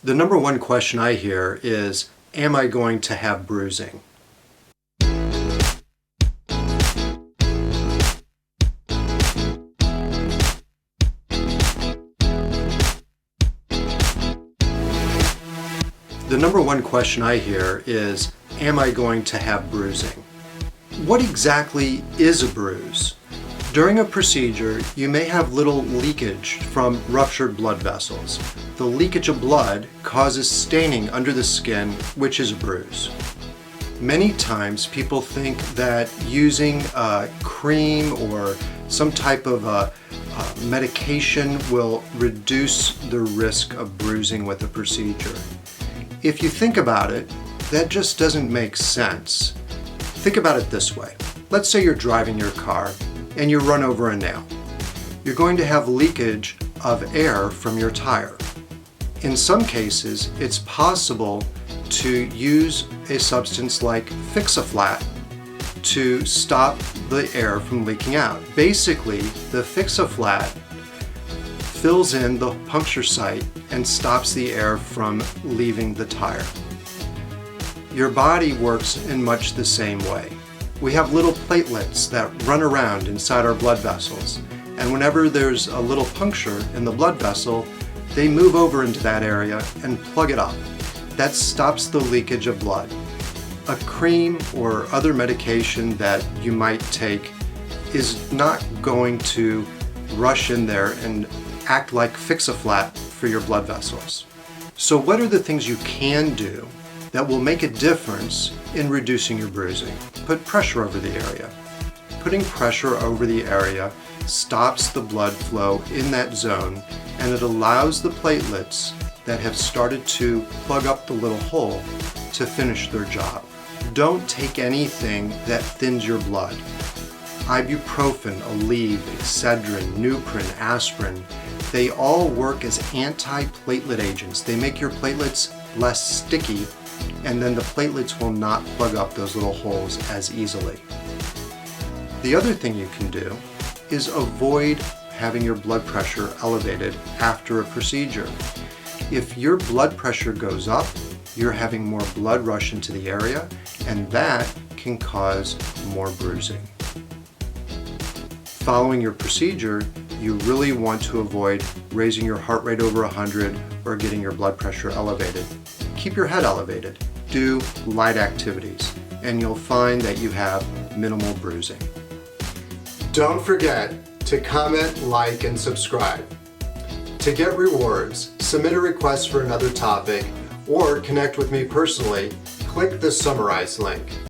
The number one question I hear is, am I going to have bruising? The number one question I hear is, am I going to have bruising? What exactly is a bruise? During a procedure, you may have little leakage from ruptured blood vessels. The leakage of blood causes staining under the skin, which is a bruise. Many times people think that using a cream or some type of medication will reduce the risk of bruising with a procedure. If you think about it, that just doesn't make sense. Think about it this way. Let's say you're driving your car and you run over a nail. You're going to have leakage of air from your tire. In some cases, it's possible to use a substance like Fix-A-Flat to stop the air from leaking out. Basically, the Fix-A-Flat fills in the puncture site and stops the air from leaving the tire. Your body works in much the same way. We have little platelets that run around inside our blood vessels, and whenever there's a little puncture in the blood vessel, they move over into that area and plug it up. That stops the leakage of blood. A cream or other medication that you might take is not going to rush in there and act like Fix-A-Flat for your blood vessels. So what are the things you can do that will make a difference in reducing your bruising? Put pressure over the area. Putting pressure over the area stops the blood flow in that zone, and it allows the platelets that have started to plug up the little hole to finish their job. Don't take anything that thins your blood. Ibuprofen, Aleve, Excedrin, Nuprin, aspirin, they all work as anti-platelet agents. They make your platelets less sticky, and then the platelets will not plug up those little holes as easily. The other thing you can do is avoid having your blood pressure elevated after a procedure. If your blood pressure goes up, you're having more blood rush into the area, and that can cause more bruising. Following your procedure, you really want to avoid raising your heart rate over 100 or getting your blood pressure elevated. Keep your head elevated. Do light activities, and you'll find that you have minimal bruising. Don't forget to comment, like, and subscribe. To get rewards, submit a request for another topic, or connect with me personally, click the Summerize link.